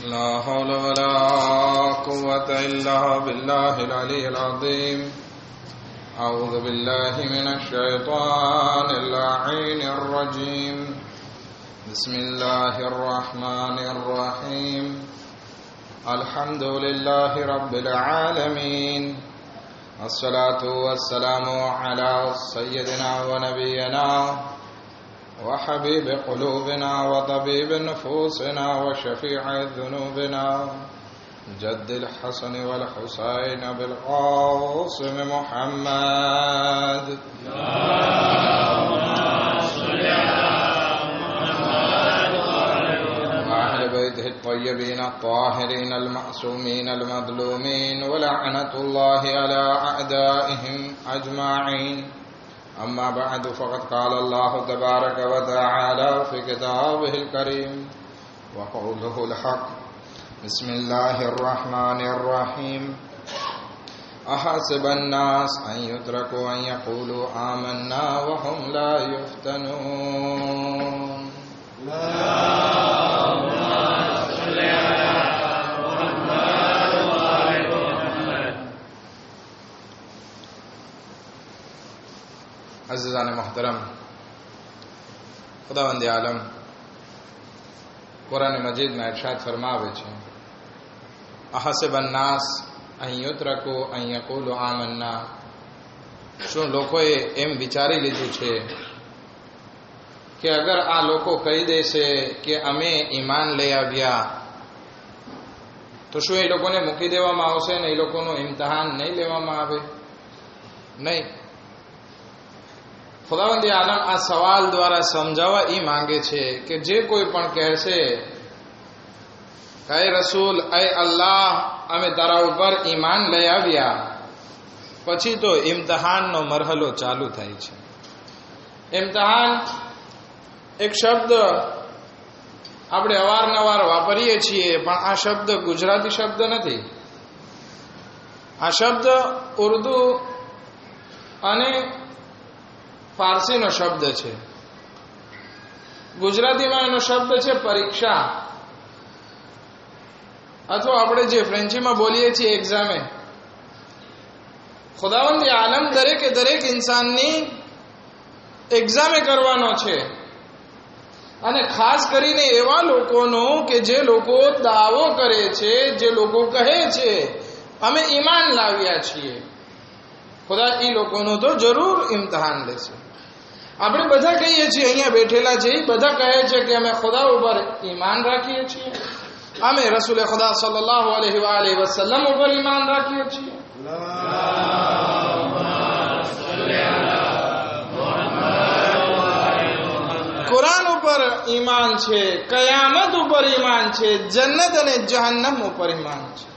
لا حول ولا قوة إلا بالله العلي العظيم. أعوذ بالله من الشيطان اللعين الرجيم. بسم الله الرحمن الرحيم. الحمد لله رب العالمين، الصلاة والسلام على سيدنا ونبينا وحبيب قلوبنا وطبيب نفوسنا وشفيع ذنوبنا جد الحسن والحسين بالقاسم محمد. وأهل بيته الطيبين الطاهرين المعصومين المظلومين، ولعنة الله على أعدائهم أجمعين. أما بعد، فقد قال الله تبارك وتعالى في كتابه الكريم وقوله الحق. بسم الله الرحمن الرحيم. أحسب الناس أن يتركوا أن يقولوا آمنا وهم لا يفتنون. अज़ीज़ान मोहतरम, खुदावंद आलम कुरान मजीद में इरशाद फरमावे छे, अहसिब अन्नास अन युत्रकू अन यक़ूलू आमन्ना. શું લોકોએ એમ વિચારી લીધું છે કે અગર આ લોકો કહી દેશે કે અમે ઈમાન લઈ આવ્યા તો શું એ લોકોને મૂકી દેવામાં આવશે ને એ લોકોનું ઇમ્તિહાન નહીં લેવામાં આવે? નહીં. ખુદાવંદ આલમ આ સવાલ દ્વારા સમજાવવા એ માંગે છે કે જે કોઈ પણ કહેશે કે એ રસૂલ, એ અલ્લાહ, અમે તારા ઉપર ઈમાન લઈ આવ્યા, પછી તો ઇમ્તિહાનનો મરહલો ચાલુ થાય છે. ઇમ્તિહાન એક શબ્દ આપણે અવારનવાર વાપરીએ છીએ, પણ આ શબ્દ ગુજરાતી શબ્દ નથી. આ શબ્દ ઉર્દુ અને ફારસીનો શબ્દ છે. ગુજરાતીમાં એનો શબ્દ છે પરીક્ષા, અથવા આપણે જે ફ્રેન્ચીમાં બોલીએ છીએ એક્ઝામે. ખુદાવંદ આલમ દરેકે દરેક ઇન્સાનની એક્ઝામે કરવાનો છે, અને ખાસ કરીને એવા લોકોનો કે જે લોકો દાવો કરે છે, જે લોકો કહે છે અમે ઈમાન લાવ્યા છીએ, ખુદા એ લોકોનું તો જરૂર ઇમ્તિહાન લેશે. આપણે બધા કહીએ છીએ, અહીંયા બેઠેલા છે બધા કહે છે કે અમે ખુદા ઉપર ઈમાન રાખીએ છીએ, અમે રસૂલ ખુદા સલ્લલ્લાહુ અલૈહિ વસલ્લમ ઉપર ઈમાન રાખીએ છીએ. કુરાન ઉપર ઈમાન છે, કયામત ઉપર ઈમાન છે, જન્નત અને જહન્નમ ઉપર ઈમાન છે.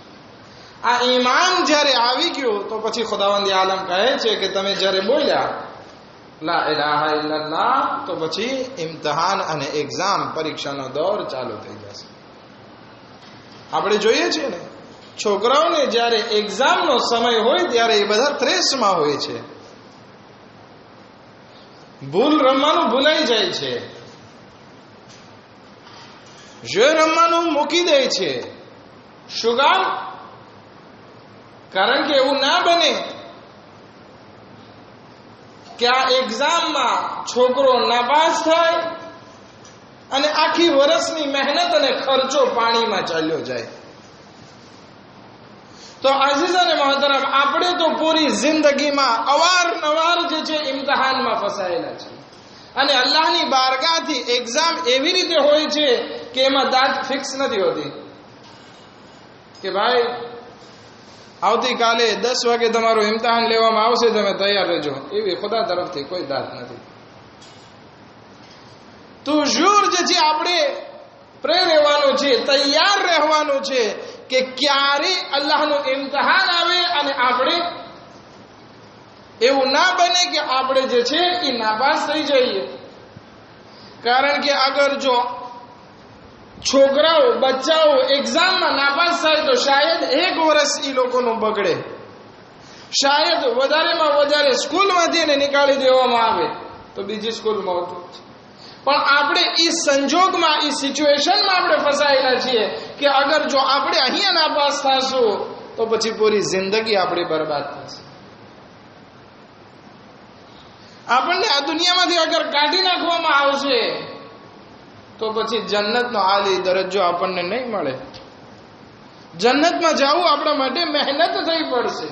આ ઈમાન જ્યારે આવી ગયું તો પછી ખુદાવંદ આલમ કહે છે કે તમે જ્યારે બોલ્યા લા ઇલાહા ઇલ્લલ્લાહ, તો પછી ઇમ્તિહાન અને એક્ઝામ, પરીક્ષાનો દોર ચાલુ થઈ જશે. આપણે જોઈએ છીએ ને, છોકરાઓને જ્યારે એક્ઝામનો સમય હોય ત્યારે એ બધા ત્રેસમાં હોય છે, ભૂલ રમવાનું ભૂલાઈ જાય છે, જે રમવાનું મૂકી દે છે. શું કામ? કારણ કે એવું ના બને કે આ એક્ઝામમાં છોકરો નાપાસ થાય અને આખી વર્ષની મહેનત અને ખર્ચો પાણીમાં ચાલ્યો જાય. તો અઝીઝ અને મહોતરમ, આપણે તો પૂરી જિંદગીમાં અવારનવાર જે છે ઇમ્તિહાનમાં ફસાયેલા છે, અને અલ્લાહની બારગાહથી એક્ઝામ એવી રીતે હોય છે કે એમાં દાટ ફિક્સ નથી હોતી કે ભાઈ આવતીકાલે 10 વાગે તમારું ઇમ્તિહાન લેવામાં આવશે, તમે તૈયાર રહેજો. એવી ખુદા તરફથી કોઈ દાત નથી. તો જરૂર જે છે આપણે પ્રે રહેવાનું છે, તૈયાર રહેવાનું છે કે ક્યારે અલ્લાહનું ઇમ્તિહાન આવે અને આપણે એવું ના બને કે આપણે જે છે એ નાપાસ થઈ જઈએ. કારણ કે અગર જો છોકરાઓ, બચ્ચાઓ એક્ઝામમાં નાપાસ થાય તો શાયદ 1 વર્ષ એ લોકોનું બગડે, શાયદ વધારેમાં વધારે સ્કૂલમાંથી એને નીકાળી દેવામાં આવે તો બીજી સ્કૂલમાં હોતું. પણ આપણે એ સંજોગમાં, એ સિચ્યુએશનમાં આપણે ફસાયેલા છીએ કે અગર જો આપણે અહીંયા નાપાસ થશું તો પછી પૂરી જિંદગી આપણી બરબાદ થશે. આપણને આ દુનિયામાંથી અગર કાઢી નાખવામાં આવશે તો પછી જન્નતનો આલી દરજ્જો આપણને નહીં મળે. જન્નતમાં જવું આપણા માટે મહેનત થઈ પડશે.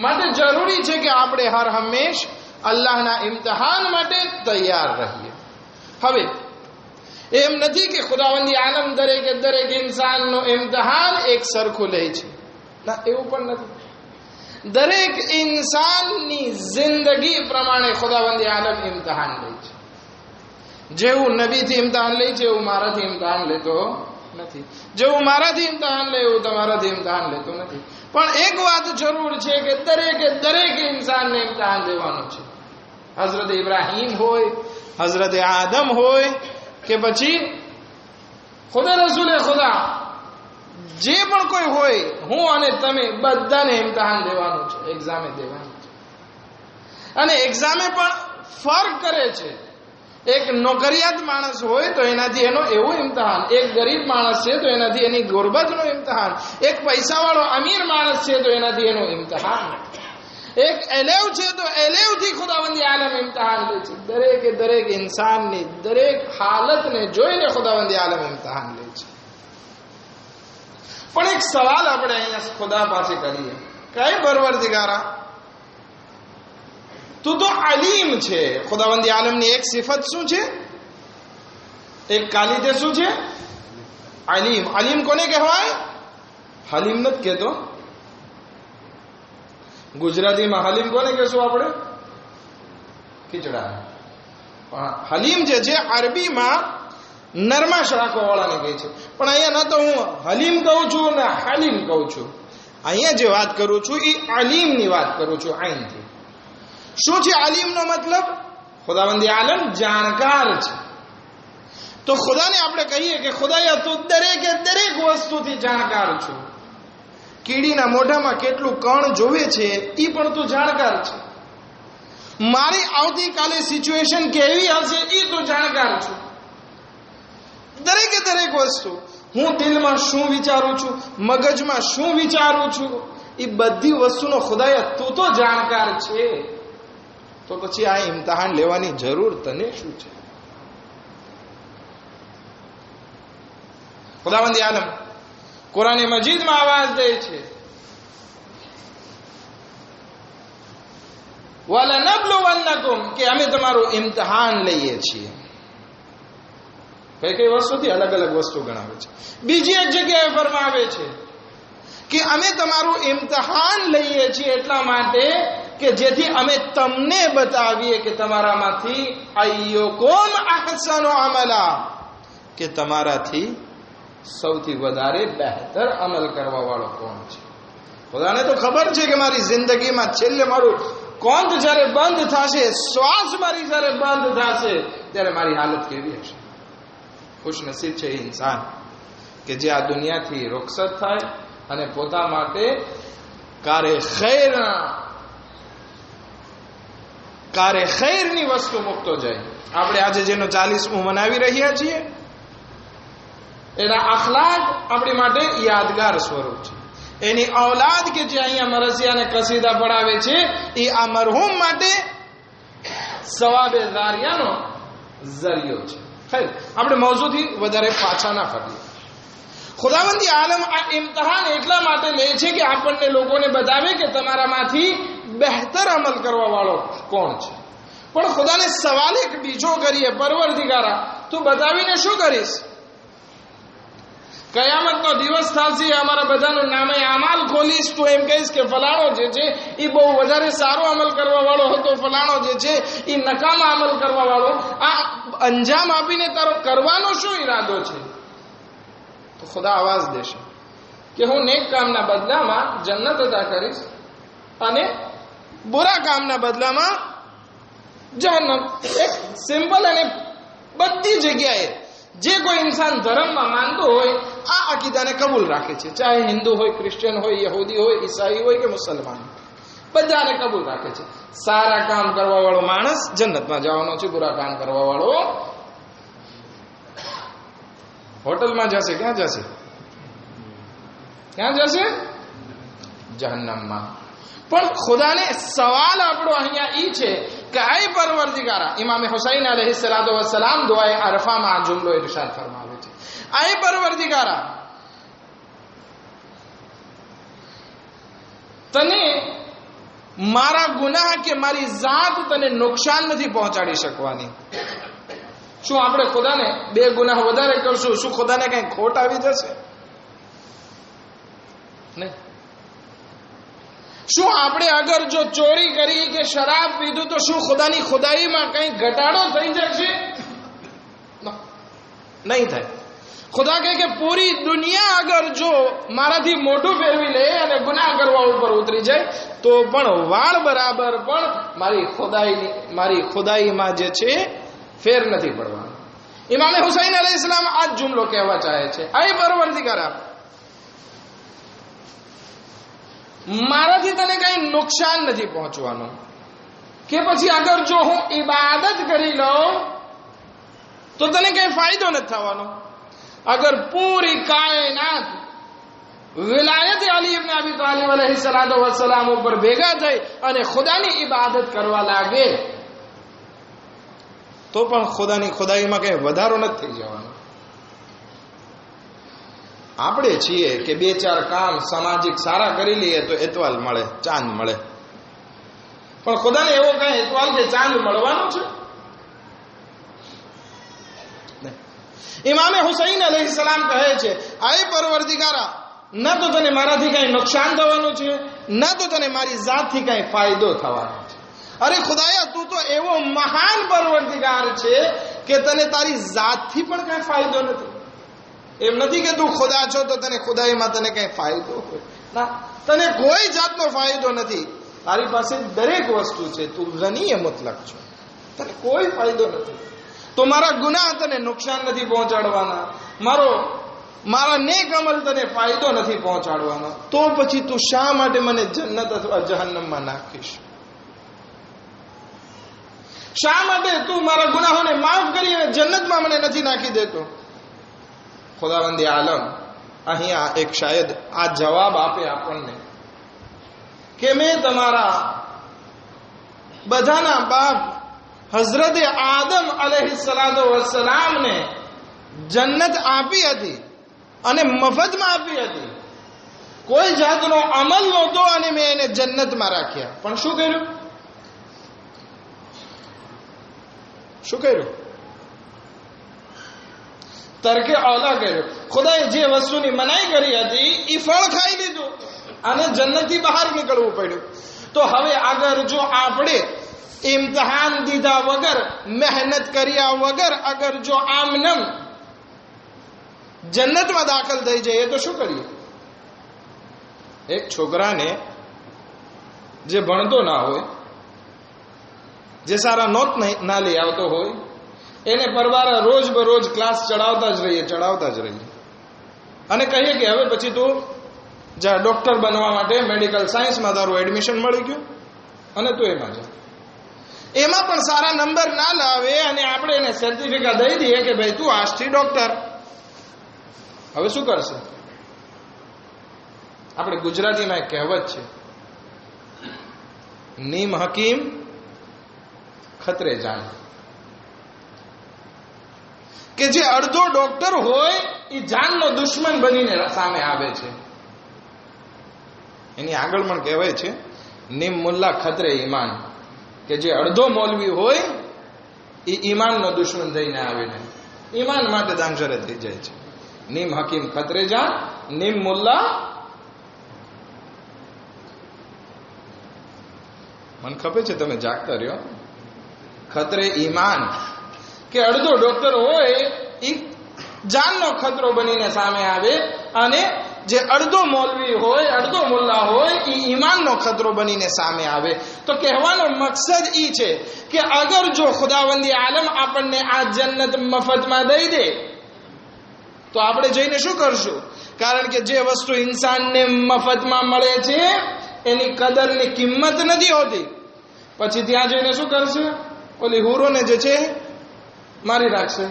માટે જરૂરી છે કે આપણે હર હંમેશ અલ્લાહના ઇમ્તિહાન માટે તૈયાર રહીએ. હવે એમ નથી કે ખુદાવંદી આલમ દરેકે દરેક ઇન્સાનનું ઇમ્તિહાન એક સરખું લે છે. ના, એવું પણ નથી. દરેક ઇન્સાનની જિંદગી પ્રમાણે ખુદાવંદી આલમ ઇમ્તિહાન લે છે. જેવું નબીથી ઇમ્તિહાન લે છે એવું મારાથી ઇમ્તિહાન લેતો નથી. જેવું મારાથી ઇમ્તિહાન લે એવું તમારાથી ઇમ્તિહાન લેતો નથી. પણ એક વાત જરૂર છે કે દરેકે દરેક ઇન્સાનને ઇમ્તિહાન દેવાનું છે. હઝરત ઇબ્રાહીમ હોય, હઝરત આદમ હોય કે પછી ખુદા રસૂલે ખુદા, જે પણ કોઈ હોય, હું અને તમે બધાને ઇમ્તિહાન દેવાનું છે, એક્ઝામે દેવાનું છે. અને એક્ઝામે પણ ફર્ક કરે છે. એક નોકરિયાત માણસ હોય તો એનાથી એનો એવું ઇમ્તિહાન, એક ગરીબ માણસ છે તો એનાથી એની ગુરબતનું ઇમ્તિહાન, એક પૈસાવાળો અમીર માણસ છે તો એનાથી એનું ઇમ્તિહાન, એક એલેવ છે તો એલેવથી ખુદાવંદી આલમ ઇમ્તિહાન લે છે. દરેકે દરેક ઇન્સાનની દરેક હાલતને જોઈને ખુદાવંદી આલમ ઇમ્તિહાન લે છે. પણ એક સવાલ આપણે અહીંયા ખુદા પાસે કરીએ, કઈ પરવરદિગારા, તું તો અલીમ છે. ખુદાવંદી આલમની એક સિફત શું છે? એક કાલિદે શું છે? અલીમ. અલીમ કોને કહેવાય? હલીમ નથી કહેતો. ગુજરાતીમાં હલીમ કોને કહેશું આપણે? ખીચડા. પણ હલીમ જે છે અરબીમાં નરમાશ રાખવા વાળાને કહે છે. પણ અહીંયા ન તો હું હલીમ કહું છું ને હલીમ કહું છું. અહીંયા જે વાત કરું છું એ અલીમની વાત કરું છું. આઈનથી શું છે અલીમનો મતલબ? ખુદાવંદી આલમ જાણકાર છે. તો ખુદાને આપણે કહીએ કે ખુદાયા તું દરેકે દરેક વસ્તુથી જાણકાર છું. કીડીના મોઢામાં કેટલું કણ જોવે છે એ પણ તું જાણકાર છે. મારી આવતીકાલે સિચ્યુએશન કેવી હશે એ તું જાણકાર છું. દરેકે દરેક વસ્તુ, હું દિલમાં શું વિચારું છું, મગજમાં શું વિચારું છું, એ બધી વસ્તુનો ખુદાયા તું તો જાણકાર છે. તો પછી આ ઇમ્તિહાન લેવાની જરૂર તને શું છે? ખુદાવંદી આલમ કુરાન મજીદમાં આવાજ દે છે, વલનબ્લુવન્નકુમ, કે અમે તમારું ઇમ્તિહાન લઈએ છીએ. કઈ કઈ વસ્તુથી? અલગ અલગ વસ્તુ ગણાવે છે. બીજી એક જગ્યાએ ફરમાવે છે કે અમે તમારું ઇમ્તિહાન લઈએ છીએ એટલા માટે કે જેથી અમે તમને બતાવીએ કે તમારામાંથી અય્યુકુમ અહસનુ અમલા, કે તમારાથી સૌથી વધારે બહેતર અમલ કરવા વાળો કોણ છે. ખુદાને તો ખબર છે કે મારી જિંદગીમાં છેલ્લે મારું કોંત જ્યારે બંધ થશે, શ્વાસ મારી જ્યારે બંધ થશે ત્યારે મારી હાલત કેવી હશે. ખુશનસીબ છે એ ઇન્સાન કે જે આ દુનિયાથી રૂખસત થાય અને પોતા માટે કારે ખૈરની વસ્તુ મૂકતો જાય. આપણે આજે જેનો 40મું મનાવી રહ્યા છીએ એના અખલાક આપણી માટે યાદગાર સ્વરૂપ છે. એની ઔલાદ કે જે અહીંયા મરસિયા અને કસીદા પડાવે છે એ આ મરહૂમ માટે સવાબે જારિયાનો ઝરિયો છે. આપણે મૌજૂદથી વધારે પાછા ના ફરીએ. ખુદાવંદી આલમ આ ઇમ્તિહાન એટલા માટે લે છે કે આપણને લોકોને બતાવે કે તમારામાંથી બહેતર અમલ કરવા વાળો કોણ છે. પણ ખુદાને સવાલ એક બીજો કરીએ, પરવરદિગારા તું બતાવીને શું કરીશ? કયામતનો દિવસ થશે, અમારા બધાનું નામે અમાલ ખોલીશ, તું એમ કહીશ કે ફલાણો જે છે એ બહુ વધારે સારો અમલ કરવા વાળો હતો, ફલાણો જે છે એ નકામા અમલ કરવા વાળો. આ અંજામ આપીને તારો કરવાનો શું ઈરાદો છે? તો ખુદા આવાજ દેશે કે હું નેક કામના બદલામાં જન્નત અદા કરીશ અને બુરા કામના બદલામાં જહન્નમ. એક સિમ્પલ અને બધી જગ્યાએ જે કોઈ ઇન્સાન ધર્મમાં માનતો હોય આ અકીદાને કબૂલ રાખે છે, ચાહે હિન્દુ હોય, ક્રિશ્ચિયન હોય, યહૂદી હોય, ઈસાઈ હોય કે મુસલમાન, બધાને કબૂલ રાખે છે. સારા કામ કરવા વાળો માણસ જન્નતમાં જવાનો છે, બુરા કામ કરવા વાળો હોટલમાં જશે. ક્યાં જશે? ક્યાં જશે? જહન્નમમાં. પણ ખુદાને સવાલ આપણો અહીંયા ઈ છે કે આય પરવરદિગારા, ઇમામ હુસૈન અલૈહિસ્સલાતુ વસ્સલામ દુઆએ અરફામાં આ જુમલો ઇરશાદ ફરમાવે છે, આય પરવરદિગારા, તને મારા ગુનાહ કે મારી જાત તને નુકસાન નથી પહોંચાડી શકવાની. શું આપણે ખુદાને બે ગુનાહ વધારે કરશું, શું ખુદાને કઈ ખોટ આવી જશે? નહીં. શું આપણે અગર જો ચોરી કરી કે શરાબ પીધું તો શું ખુદાની ખુદાઈમાં કઈ ઘટાડો થઈ જશે? નહીં થાય. ખુદા કહે કે પૂરી દુનિયા અગર જો મારાથી મોઢું ફેરવી લે અને ગુનાહ કરવા ઉપર ઉતરી જાય તો પણ વાળ બરાબર પણ મારી ખુદાઈમાં જે છે ફેર નથી પડવાનો. ઇમામે હુસૈન અલૈહિસ્સલામ આ જુમલો કહેવા ચાહે છે, આય પરવરદિગારા, મારાથી તને કઈ નુકસાન નથી પહોંચવાનું. કે પછી અગર જો હું ઇબાદત કરી લઉં તો તને કઈ ફાયદો નથી થવાનો. અગર પૂરી કાયનાત વિલાયત અલી ઇબ્ન અબી તાલિબ અલૈહિસ્સલાતુ વસ્સલામ ઉપર ભેગા થઈ અને ખુદાની ઇબાદત કરવા લાગે તો પણ ખુદાની ખુદાઈમાં કઈ વધારો નથી થઈ જવાનો. આપણે છીએ કે બે ચાર કામ સામાજિક સારા કરી લઈએ તો એતવાલ મળે, ચાંદ મળે. પણ ખુદાને એવો કઈ એતવાલ કે ચાંદ મળવાનો છે? ઇમામે હુસૈન અલૈહિસ્સલામ કહે છે, આય પરવરદિગારા, ન તો તને મારાથી કઈ નુકસાન થવાનું છે, ન તો તને મારી જાતથી કઈ ફાયદો થવાનો છે. અરે ખુદાયા, તું તો એવો મહાન પરવરદિગાર છે કે તને તારી જાતથી પણ કઈ ફાયદો નથી. એમ નથી કે તું ખુદા છો તો તને ખુદાઈમાં તને કઈ ફાયદો હોય. ના, તને કોઈ જાતનો ફાયદો નથી. તારી પાસે દરેક વસ્તુ છે, તું ગનીએ મુતલક છો, તને કોઈ ફાયદો નથી. તો મારા ગુનાહ તને નુકસાન નથી પહોંચાડવાના, મારા નેક અમલ તને ફાયદો નથી પહોંચાડવાનો. તો પછી તું શા માટે મને જન્નત અથવા જહન્નમમાં નાખીશ? શા માટે તું મારા ગુનાહોને માફ કરી અને જન્નતમાં મને નથી નાખી દેતો? ખુદાવંદી આલમ અહીંયા એક શાયદ આ જવાબ આપે આપણને કે મેં તમારા બધાના બાપ હઝરત આદમ અલૈહિસ્સલાતુ વસ્સલામને જન્નત આપી હતી અને મફતમાં આપી હતી. કોઈ જાતનો અમલ નહોતો અને મેં એને જન્નતમાં રાખ્યા. પણ શું કર્યું? શું કર્યું? તરકે ઔલા કર્યું. ખુદાએ જે વસ્તુની મનાઈ કરી હતી એ ફળ ખાઈ લીધું અને જન્નતથી બહાર નીકળવું પડ્યું. તો હવે અગર જો આપણે ઇમ્તિહાન દીધા વગર, મહેનત કર્યા વગર અગર જો આમનમ જન્નતમાં દાખલ થઈ જઈએ તો શું કરીએ? એક છોકરાને જે ભણતો ના હોય, જે સારા નોટ ના લઈ આવતો હોય, એને પરવારા રોજ બરોજ ક્લાસ ચડાવતા જ રહીએ અને કહીએ કે હવે પછી તું જા ડોક્ટર બનવા માટે મેડિકલ સાયન્સમાં તારું એડમિશન મળી ગયું અને તું એમાં જા. એમાં પણ સારા નંબર ના લાવે અને આપણે એને સર્ટિફિકેટ દઈ દઈએ કે ભાઈ તું આજથી ડોક્ટર. હવે શું કરશે? આપણે ગુજરાતીમાં એક કહેવત છે, નીમ હકીમ ખતરે જાન. કે જે અડધો ડોક્ટર હોય એ જાનનો દુશ્મન બનીને સામે આવે છે. એની આગળ પણ કહેવાય છે, નીમ મુલ્લા ખતરે ઈમાન. કે જે અડધો મૌલવી હોય એ ઈમાનનો દુશ્મન થઈને આવીને ઈમાન માટે દાનશરે થઈ જાય છે. નીમ હકીમ ખતરે જાન, નીમ મુલ્લા. મને ખબર છે તમે જાગતા રહ્યો. ખતરે ઈમાન કે અડધો ડોક્ટર હોય એ જાનનો ખતરો બનીને સામે આવે અને જે અડધો મૌલવી હોય, અડધો મુલ્લા હોય એ ઈમાનનો ખતરો બનીને સામે આવે. તો કહેવાનો મકસદ એ છે કે અગર જો ખુદાવંદી આલમ આપણને આ જન્નત મફતમાં દઈ દે તો આપણે જઈને શું કરશું? કારણ કે જે વસ્તુ ઇન્સાનને મફતમાં મળે છે એની કદરની કિંમત નથી હોતી. પછી ત્યાં જઈને શું કરશે? ઓલી હુરોને જે છે મારી રાખશે.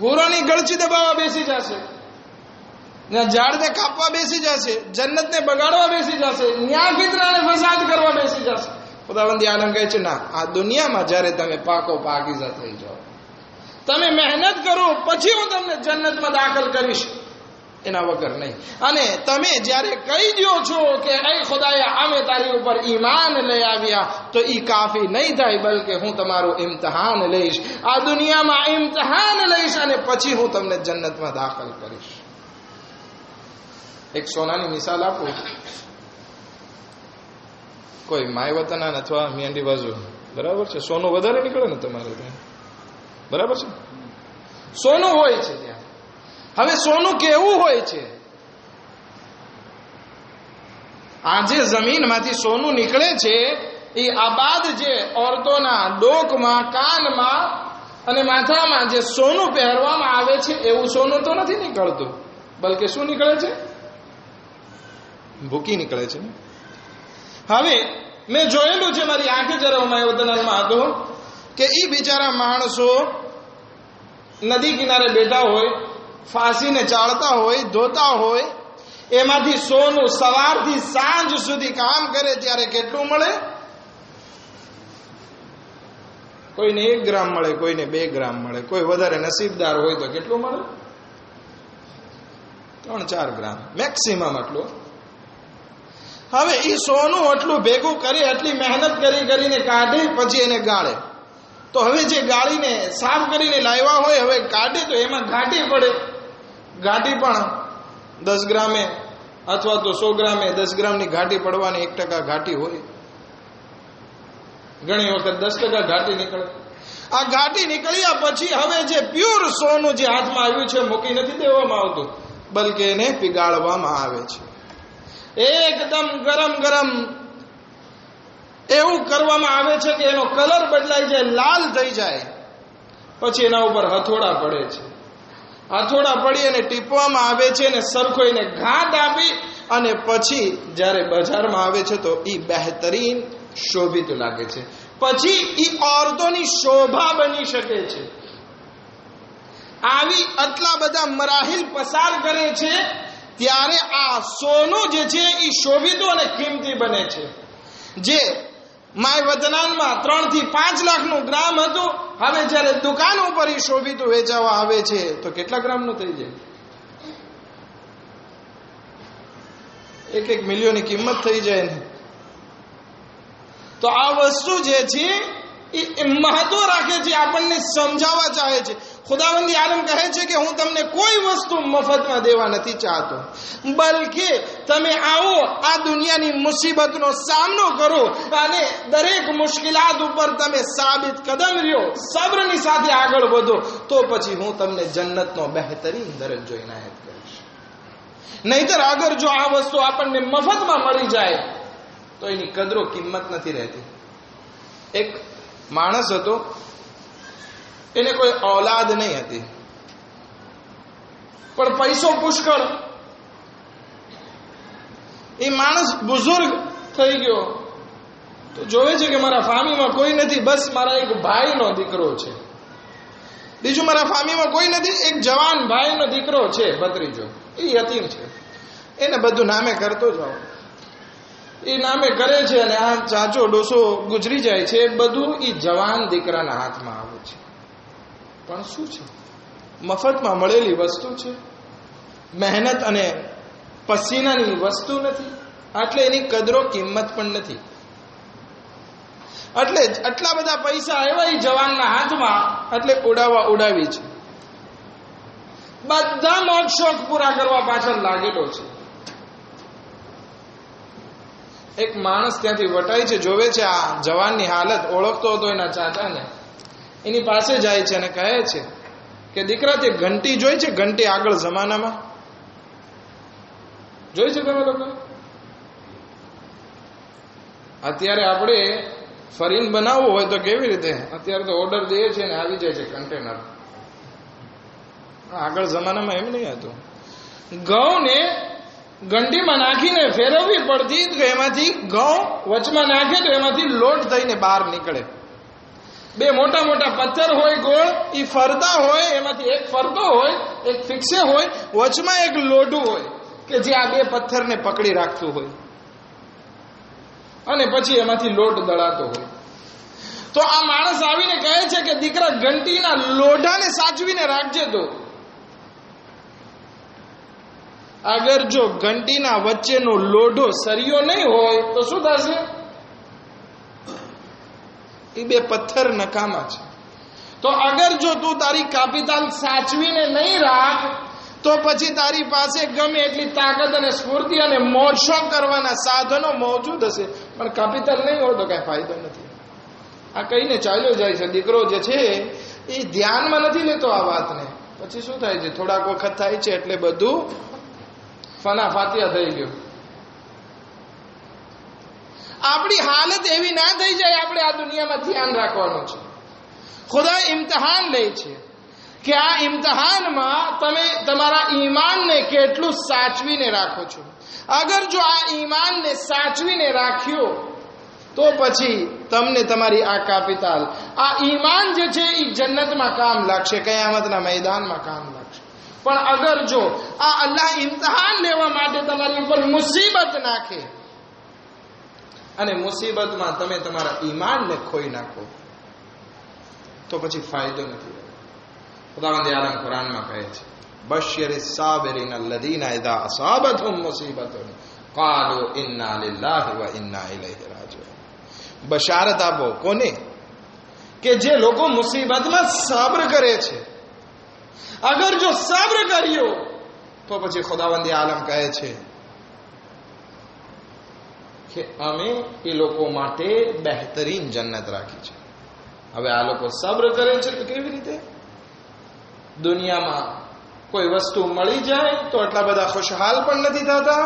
હુરોની ગળચી દબાવવા બેસી જશે, ઝાડને કાપવા બેસી જશે, જન્નતને બગાડવા બેસી જશે, ન્યા ફિતરાને ફસાદ કરવા બેસી જશે. ખુદાવંદી આલમ કહે છે ના, આ દુનિયામાં જ્યારે તમે પાકીઝા થઈ જાઓ, તમે મહેનત કરો, પછી હું તમને જન્નતમાં દાખલ કરીશ, એના વગર નહીં. અને તમે જ્યારે કહી દો છો કે એ ખુદાએ અમે તારી ઉપર ઈમાન લઈ આવ્યા, તો એ કાફી નહીં થાય, બલકે હું તમારું ઇમ્તિહાન લઈશ, આ દુનિયામાં ઇમ્તિહાન લઈશ, અને પછી હું તમને જન્નતમાં દાખલ કરીશ. એક સોનાની મિસાલ આપું. કોઈ માય વતન અથવા મિયાંડી બાજુ, બરાબર છે, સોનું વધારે નીકળે ને તમારે ત્યાં, બરાબર છે, સોનું હોય છે ત્યાં. હવે સોનું કેવું હોય છે? આ જે જમીનમાંથી સોનું નીકળે છે એ આબાદ જે ઓરતોના ડોકમાં, કાનમાં અને માથામાં જે સોનું પહેરવામાં આવે છે એવું સોનું તો નથી નીકળતું, બલકે શું નીકળે છે? ભૂકી નીકળે છે. હવે મેં જોયેલું છે, મારી આંખે જરા ઉમાયવતનમાં હતો કે એ બિચારા માણસો નદી કિનારે બેઠા હોય, ફાંસીને ચાળતા હોય, ધોતા હોય, એમાંથી સોનું સવારથી સાંજ સુધી કામ કરે ત્યારે કેટલું મળે? કોઈને 1 ગ્રામ મળે, કોઈને 2 ગ્રામ મળે, કોઈ વધારે નસીબદાર હોય તો કેટલું મળે? 3-4 ગ્રામ મેક્સિમમ આટલું. હવે એ સોનું આટલું ભેગું કરે, આટલી મહેનત કરીને કાઢે, પછી એને ગાળે. તો હવે જે ગાળીને સાફ કરીને લાવ્યા હોય, હવે કાઢે તો એમાં ઘાટી પડે. ઘાટી પણ 10 ગ્રામે અથવા તો 100 ગ્રામે 10 ગ્રામની ઘાટી પડવાની 1% ઘાટી હોય. ઘણી વખત 10% ઘાટી નીકળે. આ ઘાટી નીકળ્યા પછી હવે જે પ્યોર સોનું જે હાથમાં આવ્યું છે મૂકી નથી દેવામાં આવતું, બલકે એને પીગાળવામાં આવે છે. એકદમ ગરમ એવું કરવામાં આવે છે કે એનો કલર બદલાઈ જાય, લાલ થઈ જાય. પછી એના ઉપર હથોડા પડે છે. હથોડા પડી અને ટીપવામાં આવે છે અને સરખો એને ઘાટ આપી અને પછી જ્યારે બજારમાં આવે છે તો એ બહેતરીન શોભિત લાગે છે. પછી એ ઓરતોની શોભા બની શકે છે. આવી આટલા બધા મરાહિલ પસાર કરે છે ત્યારે આ સોનું જે છે એ શોભિતું અને કિંમતી બને છે. જે માય વતનાનમાં 3 થી 5 લાખનું ગ્રામ હતું, હવે જ્યારે દુકાન ઉપર એ શોભિતું વેચાવા આવે છે તો કેટલા ગ્રામનું થઈ જાય? 1 મિલિયનની કિંમત થઈ જાય ને. તો આ વસ્તુ જે છે એ મહત્વ રાખે છે, આપણને સમજાવવા ચાહે છે. ખુદાવંદી આલમ કહે છે કે હું તમને કોઈ વસ્તુ મફતમાં દેવા નથી ચાહતો, બલકે તમે આવો, આ દુનિયાની મુસીબતનો સામનો કરો અને દરેક મુશ્કેલાત ઉપર તમે સાબિત કદમ રહ્યો, સબ્રની સાથે આગળ વધો, તો પછી હું તમને જન્નતનો બહેતરીન દરજ્જો ઇનાયત કરીશ. નહીતર અગર જો આ વસ્તુ આપણને મફતમાં મળી જાય તો એની કદરો કિંમત નથી રહેતી. એક માણસ હતો, એને કોઈ ઔલાદ નહીં હતી, પણ પૈસો પુષ્કળ. એ માણસ બુઝુર્ગ થઈ ગયો તો જોવે છે કે મારા ફામીમાં કોઈ નથી, બસ મારા એક ભાઈનો દીકરો છે, બીજું મારા ફામીમાં કોઈ નથી, એક જવાન ભાઈનો દીકરો છે, ભત્રીજો, એ યતીમ છે, એને બધું નામે કરતો જાઓ. એ નામે કરે છે અને આ ચાચો ડોસો ગુજરી જાય છે, બધું એ જવાન દીકરાના હાથમાં આવે છે. પણ શું છે? મફતમાં મળેલી વસ્તુ છે, મહેનત અને પસીનાની વસ્તુ નથી, એટલે એની કદરો કિંમત પણ નથી. એટલે આટલા બધા પૈસા આવ્યા એ જવાનના હાથમાં, એટલે ઉડાવી છે. બધા મોજ શોખ પૂરા કરવા પાછળ લાગેલો છે. એક માણસ ત્યાંથી વટાય છે, જોવે છે આ જવાનની હાલત, ઓળખતો હતો એના ચાચાને. એની પાસે જાય છે અને કહે છે કે દીકરા, તે ઘંટી જોઈ છે? ઘંટી આગળ જમાનામાં જોઈ છે તમે લોકો? અત્યારે આપણે ફરીને બનાવવું હોય તો કેવી રીતે? અત્યારે તો ઓર્ડર દઈએ છીએ ને આવી જાય છે કન્ટેનર. આગળ જમાનામાં એમ નહીં હતું. ઘઉંને ગંડીમાં નાખીને ફેરવવી પડતી, તો એમાંથી ઘઉં વચમાં નાખે તો એમાંથી લોટ થઈને બહાર નીકળે. બે મોટા મોટા પથ્થર હોય ગોળ, એ ફરતા હોય, એમાંથી એક ફરતો હોય, એક ફિક્સે હોય, વચમાં એક લોઢું હોય કે જે આ બે પથ્થરને પકડી રાખતું હોય અને પછી એમાંથી લોટ દળાતો હોય. તો આ માણસ આવીને કહે છે કે દીકરા ઘંટીના લોઢાને સાચવીને રાખજે. તો અગર જો ઘંટીના વચ્ચેનો લોઢો સરિયો નહીં હોય તો શું થશે? એ બે પથ્થર નકામા છે. તો અગર જો તું તારી કેપિટલ સાચવીને નહીં રાખ તો પછી તારી પાસે ગમે એટલી તાકાત અને સ્ફૂર્તિ અને મોજો કરવાના સાધનો મોજૂદ હશે, પણ કેપિટલ નહીં હોય તો કઈ ફાયદો નથી. આ કહીને ચાલ્યો જાય છે. દીકરો જે છે એ ધ્યાનમાં નથી લેતો આ વાતને. પછી શું થાય છે? થોડાક વખત થાય છે એટલે બધું ફના ફાતિયા થઈ ગયું. આપણી હાલત એવી ના થઈ જાય. આપણે આ દુનિયામાં ધ્યાન રાખવાનું છે. ખુદા ઇમ્તિહાન લે છે કે આ ઇમ્તિહાનમાં તમે તમારા ઈમાનને કેટલું સાચવીને રાખો છો. અગર જો આ ઈમાનને સાચવીને રાખ્યો તો પછી તમને તમારી આ કેપિટલ, આ ઈમાન જે છે એ જન્નતમાં કામ લાગશે, કયામતના મેદાનમાં કામ લાગશે. પણ અગર જો આ અલ્લાહ ઇમ્તિહાન લેવા માટે તમારી ઉપર મુસીબત નાખે અને મુસીબતમાં તમે તમારા ઈમાનને ખોઈ નાખો તો પછી ફાયદો નથી. ખુદાવંદ આલમ કુરાનમાં કહે છે, બશિરી સાબિરીન અલ્લઝીના ઇઝા અસાબતહુમ મુસીબતુન કાલુ ઇન્ના લિલ્લાહી વ ઇન્ના ઇલૈહિ રાજીઉન. બશારત આપો કોને? કે જે લોકો મુસીબતમાં સબ્ર કરે છે. અગર જો સબ્ર કર્યો તો પછી ખુદાવંદ આલમ કહે છે કે અમે એ લોકો માટે બહેતરીન જન્નત રાખી છે. હવે આ લોકો સબ્ર કરે છે તો કેવી રીતે? દુનિયામાં કોઈ વસ્તુ મળી જાય તો એટલા બધા ખુશહાલ પણ નથી થતા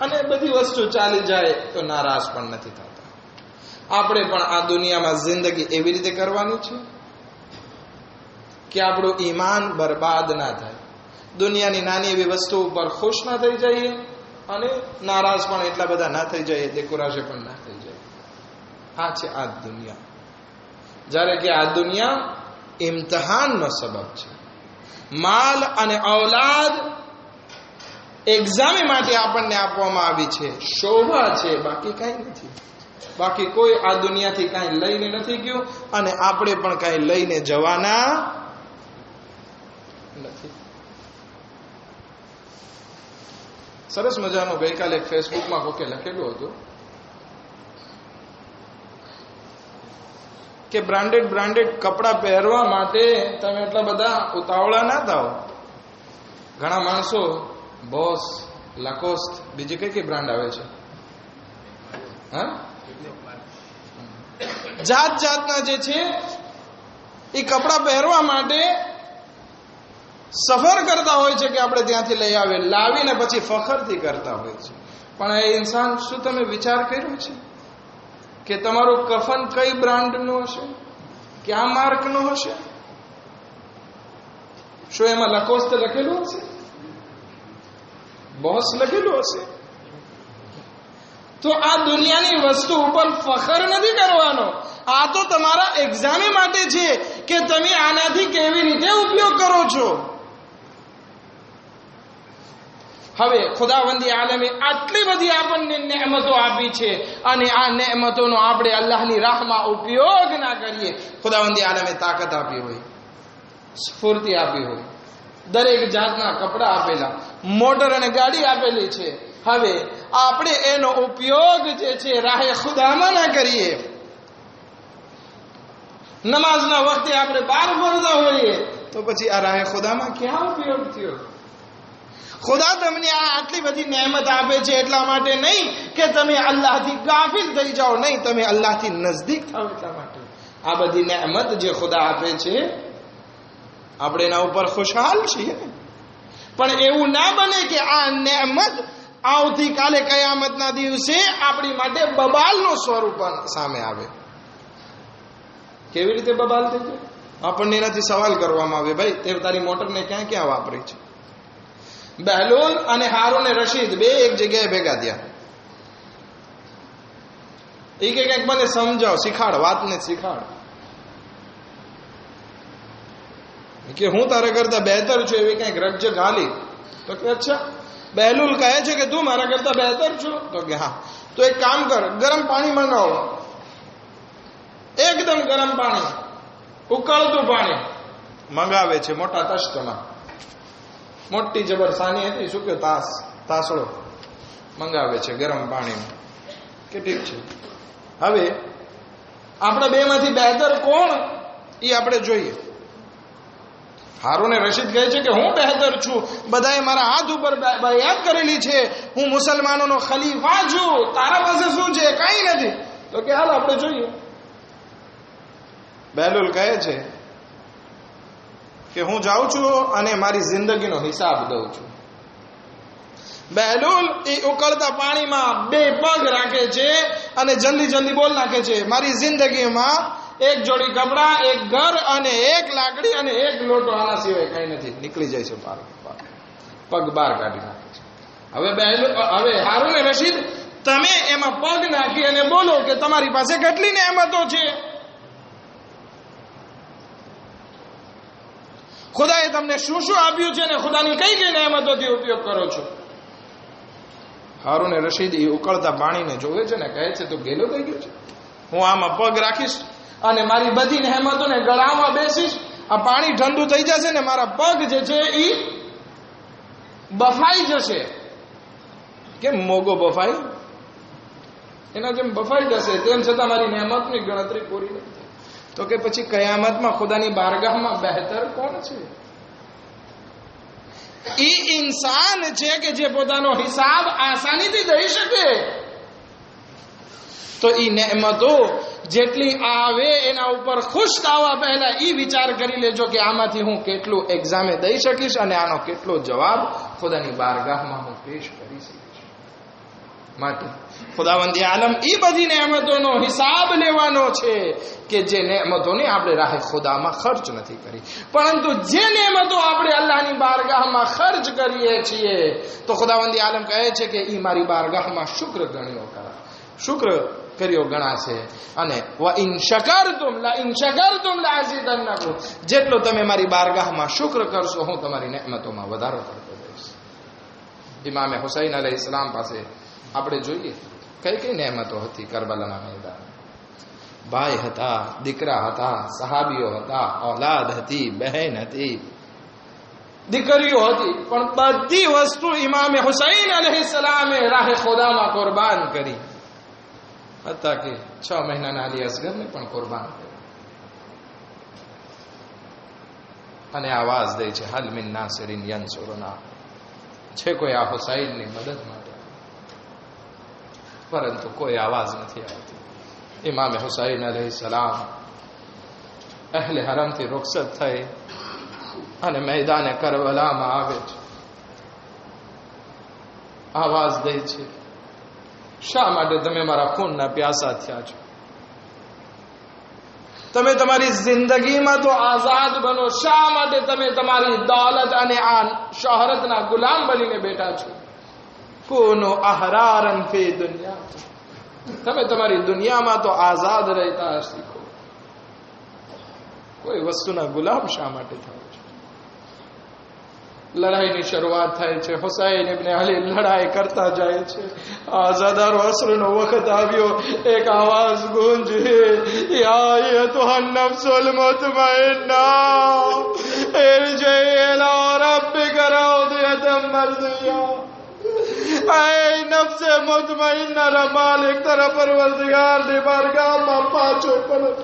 અને બધી વસ્તુ ચાલી જાય તો નારાજ પણ નથી થતા. આપણે પણ આ દુનિયામાં જિંદગી એવી રીતે કરવાની છે કે આપણું ઈમાન બરબાદ ના થાય. દુનિયાની નાની એવી વસ્તુ ઉપર ખુશ ના થઈ જઈએ અને નારાજ પણ એટલા બધા ના થઈ જાય, દેખુરાશે પણ ના થઈ જાય. આ છે આ દુનિયા. જ્યારે કે આ દુનિયા ઇમ્તિહાનનો સબબ છે. માલ અને ઔલાદ એક્ઝામ માટે આપણને આપવામાં આવી છે, શોભા છે, બાકી કઈ નથી. બાકી કોઈ આ દુનિયાથી કઈ લઈને નથી ગયું અને આપણે પણ કઈ લઈને જવાના નથી. સરસ મજાનું ગઈકાલે ફેસબુકમાં કોકે લખેલું હતું કે બ્રાન્ડેડ કપડા પહેરવા માટે તમે એટલા બધા ઉતાવળા ના થાઓ. ઘણા માણસો બોસ, લાકોસ્ટ, બીજી કઈ બ્રાન્ડ આવે છે, હા, જાત જાતના જે છે એ કપડા પહેરવા માટે સફર કરતા હોય છે કે આપણે ત્યાંથી લઈ આવે, લાવીને પછી ફખરથી કરતા હોય છે. પણ એ ઇન્સાન, શું તમે વિચાર કર્યો છે કે તમારું કફન કઈ બ્રાન્ડનું હશે, ક્યાં માર્કનું હશે? શું એમાં લકોસ્ટ લખેલું હશે, બોસ લખેલું હશે? તો આ દુનિયાની વસ્તુ ઉપર ફખર નથી કરવાનો. આ તો તમારા એક્ઝામ માટે છે કે તમે આનાથી કેવી રીતે ઉપયોગ કરો છો. હવે ખુદાવંદી આલમે આટલી બધી આપણને નેમતો આપી છે અને આ નેમતોનો આપણે અલ્લાહની રાહમાં ઉપયોગ ના કરીએ. ખુદાવંદી આલમે તાકાત આપી હોય, સ્ફૂર્તિ આપી હોય, દરેક જાતના કપડા આપેલા, મોટર અને ગાડી આપેલી છે. હવે આપણે એનો ઉપયોગ જે છે રાહે ખુદામાં ના કરીએ, નમાઝના વખતે આપણે બહાર ફરતા હોઈએ તો પછી આ રાહે ખુદામાં ક્યાં ઉપયોગ થયો? ખુદા તમને આ આટલી બધી નેમત આપે છે એટલા માટે નહીં કે તમે અલ્લાહથી ગાફિલ થઈ જાઓ, નહીં, તમે અલ્લાહથી નજદીક થાઓ એટલા માટે. આ બધી નેમત જે ખુદા આપે છે આપણે એના ઉપર ખુશહાલ છીએ, પણ એવું ના બને કે આ નેમત આવતીકાલે કયામતના દિવસે આપણી માટે બબાલનું સ્વરૂપ સામે આવે. કેવી રીતે બબાલ થઈ જાય? આપણને એનાથી સવાલ કરવામાં આવે, ભાઈ તે તારી મોટરને ક્યાં ક્યાં વાપરી છે? બહેલોલ અને હારૂન રશીદ બે એક જગ્યાએ ભેગા થયા. એ કે કંઈક મને સમજાવ, શીખાડ, વાતને શીખાડ. કે હું તારા કરતા બહેતર છું એવી કંઈક રકજક હાલી. તો કે અચ્છા. બહેલુલ કહે છે કે તું મારા કરતા બહેતર છું? તો કે હા. તો એક કામ કર, ગરમ પાણી મંગાવો, એકદમ ગરમ પાણી, ઉકળતું પાણી મંગાવે છે મોટા તશ્તમાં. મોટી જબર સાની હતી, શું કે તાસડો મંગાવે છે ગરમ પાણીમાં. કે ઠીક છે, હવે આપણા બે માંથી બહેતર કોણ એ આપણે જોઈએ. હારૂન રશીદ કહે છે કે હું બહેતર છું, બધાએ મારા હાથ ઉપર બયાત કરેલી છે, હું મુસલમાનોનો ખલીફા છું, તારા પાસે શું છે? કાંઈ નથી. તો કે હાલ આપણે જોઈએ. બહેલુલ કહે છે કે હું જાઉં છું અને મારી જિંદગીનો હિસાબ દઉં છું. બહેલુલ એ ઉકળતા પાણીમાં બે પગ રાખે છે અને જલ્દી જલ્દી બોલ નાખે છે, મારી જિંદગીમાં એક જોડી કપડા, એક ઘર અને એક લાકડી અને એક લોટો, આના સિવાય કઈ નથી. નીકળી જાય છે, પગ બહાર કાઢી નાખે છે. હવે હારૂન રશીદ, તમે એમાં પગ નાખી અને બોલો કે તમારી પાસે કેટલી નેમતો છે, ખુદાએ તમને શું શું આપ્યું છે અને ખુદાની કઈ કઈ નેમતોથી ઉપયોગ કરો છો. હારૂન રશીદ એ ઉકળતા પાણીને જોવે છે ને કહે છે તો ગેલો થઈ ગયો છે. હું આમાં પગ રાખીશ અને મારી બધી નેમતોને ગળામાં બેસીશ, આ પાણી ઠંડુ થઈ જશે ને મારા પગ જે છે એ બફાઈ જશે. કેમ મોગો બફાય? એના જેમ બફાઈ જશે. તેમ છતાં મારી નેમતની ગણતરી પૂરી નથી. તો કે પછી કયામતમાં ખુદાની બારગાહમાં બહેતર કોણ છે? એ ઇન્સાન છે કે જે પોતાનો હિસાબ આસાનીથી દઈ શકે. તો એ નેમતો જેટલી આવે એના ઉપર ખુશ થવા પહેલા એ વિચાર કરી લેજો કે આમાંથી હું કેટલું એક્ઝામે દઈ શકીશ અને આનો કેટલો જવાબ ખુદાની બારગાહમાં હું પેશ કરી શકીશ. માટે ખુદાવંદી આલમ એ બધી નેમતોનો હિસાબ લેવાનો છે કે જે નેમતોને આપણે રાહે ખુદામાં ખર્ચ નથી કરી, પરંતુ જે નેમતો આપણે અલ્લાહની બારગાહમાં ખર્ચ કરીએ છીએ તો ખુદાવંદી આલમ કહે છે કે એ મારી બારગાહમાં શુક્ર કર્યો ગણાશે. અને ઇન શકરતુમ લા અઝીદન્નકુમ, જેટલો તમે મારી બારગાહમાં શુક્ર કરશો હું તમારી નેમતોમાં વધારો કરતો જઈશ. ઇમામે હુસૈન અલૈહિસ્સલામ પાસે આપણે જોઈએ કઈ કઈ નેમતો હતી કરબલાના મેદાન. ભાઈ હતા, દીકરા હતા, સહાબીઓ હતા, ઔલાદ હતી, બહેન હતી, દીકરીઓ હતી, પણ બધી વસ્તુ ઇમામે હુસૈન અલૈહિસ્સલામે રાહે ખુદામાં કુરબાન કરી. હતા કે 6 મહિનાના અલી અસગરને પણ કુરબાન કર્યા. અને આવાજ દે છે હલ મિન નાસિરિન યન્સુરુના, છે કોઈ આ હુસૈનની મદદ માટે? પરંતુ કોઈ આવાજ નથી આવતી. ઇમામે હુસૈન અલૈહિસ્સલામ અહલે હરમથી રૂખસત થઈ અને મેદાને કરબલામાં આવે છે. આવાજ દે છે શા માટે તમે મારા ખૂનના પ્યાસા થયા છો? તમે તમારી જિંદગીમાં તો આઝાદ બનો, શા માટે તમે તમારી દોલત અને આ શોહરતના ગુલામ બનીને બેઠા છો? કૂનો અહરારન ફી દુનિયા, તમે તમારી દુનિયામાં તો આઝાદ રહેતા શીખો. કોઈ વસ્તુના ગુલામ શા માટે થાવ છો? લડાઈની શરૂઆત થાય છે. હુસૈન ઇબ્ને અલી લડાઈ કરતા જાય છે. આઝાદારો અસરનો વખત આવ્યો. એક આવાજ ગુંજે, યા અય્યુહન નફ્સુલ મુતમઇન્ના ઇરજી ઇલા રબ્બિકા રાદિયતમ મરદિયા. ऐ नफ्से मुतमइन्ना रा मालिक तेरा परवरदिगार दी बारगाह में पाछो पलट.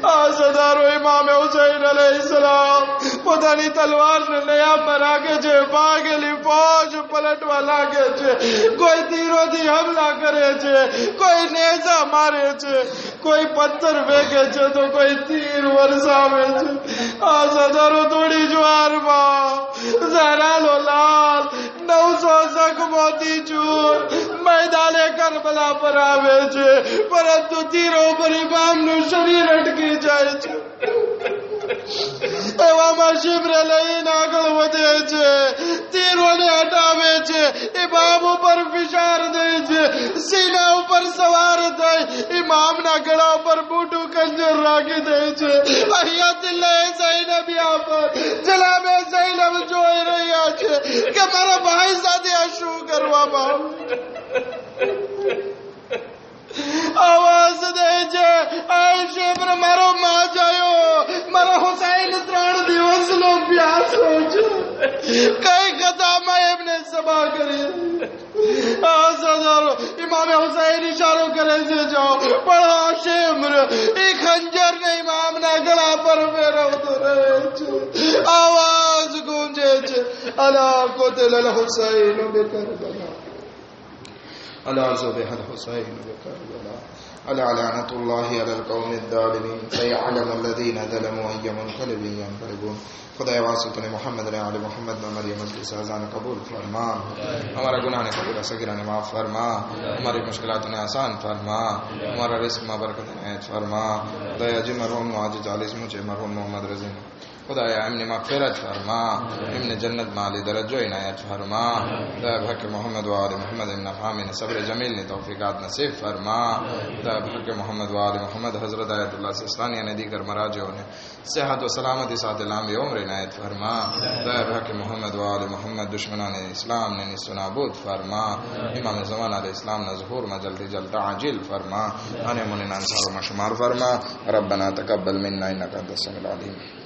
आज़ादारो इमाम हुसैन अलैहिस्सलाम પોતાની તલવારને નયા રાખે છે. ભાગેલી ફૌજ પલટવા લાગે છે. કોઈ તીરોથી હમલા કરે છે, કોઈ નેજા મારે છે, કોઈ પથ્થર ફેંકે છે તો કોઈ તીર વરસાવે છે. આઝાદારો થોડી જ વારમાં ઝહરાનો લાલ 900 જખમોથી ચૂર મેદાને કરબલા પર આવે છે, પરંતુ તીરો પર ઇમામનું શરીર અટકી જાય છે. એવામાં શિબરે લઈને આગળ વધે છે, તીરોને હટાવે છે, ઇમામ ઉપર ફિશાર દે છે, સીના ઉપર સવાર થઈ ઇમામના ગળા ઉપર બૂટું खंजर राखी दे छे અહીંયા દિલે ઝૈનબ પર જનાબે ઝૈનબ જોઈ રહ્યા છે કે મારા ભાઈ સાથે આ શું કરવા બાપ આવાજ દે છે આયશે પર મારો માં જાયો મારા હુસૈન 3 દિવસનો પ્યાસો છે કઈ કથામાં એમને સભા કરી इमाम हुसैन इशारो करे से जाओ पढ़ो शेमर ए खंजर ने इमाम ना गला पर फेरवतो रहे छे आवाज गूंजे छे अला कोतल अल हुसैन बेकरबला अला ज़ुबह अल हुसैन बेकरबला अला लानतुल्लाहि अलल कौमिद ज़ालिमीन सयअलम अल्लज़ीना ज़लमू अय्य मुनक़लिबिन यनक़लिबून खुदा वासित ने मोहम्मद ने आले मोहम्मद में मरियम की सज़ा ने कबूल फरमा हमारा गुनाह ने कबीरा सगीरा ने माफ फरमा हमारी मुश्किलात ने आसान फरमा हमारा रिस्क में बरकत इनायत फरमा खुदाया जी मरहूम आज 40 मुझे मरहूम मोहम्मद रज़ी खुदाया इमने मग़फ़िरत फरमा इमने जन्नत में आली दरजो इनायत फरमा खुदाया भक मोहम्मद व आले मोहम्मद इमना फामी ने सब्र जमील ने तौफीक़ात नसीब फरमा खुदाया भक मोहम्मद व आले मोहम्मद हज़रत आयतुल्लाह सिस्तानी ने दीगर मराजियों ने सेहत व सलामती साथ लंबी उम्र इनायत फरमा खुदाया भक मोहम्मद व आले मोहम्मद दुश्मनान इस्लाम ने निस्नाबूद फरमा इमाम ज़मान अलैहि इस्लाम ने ज़हूर में जल्दी जल्द आजिल फरमा आने मुनिन अंसार व शुमार फरमा रब्बना तक़ब्बल मिन्ना इन्नका अंतस समीउल अलीम।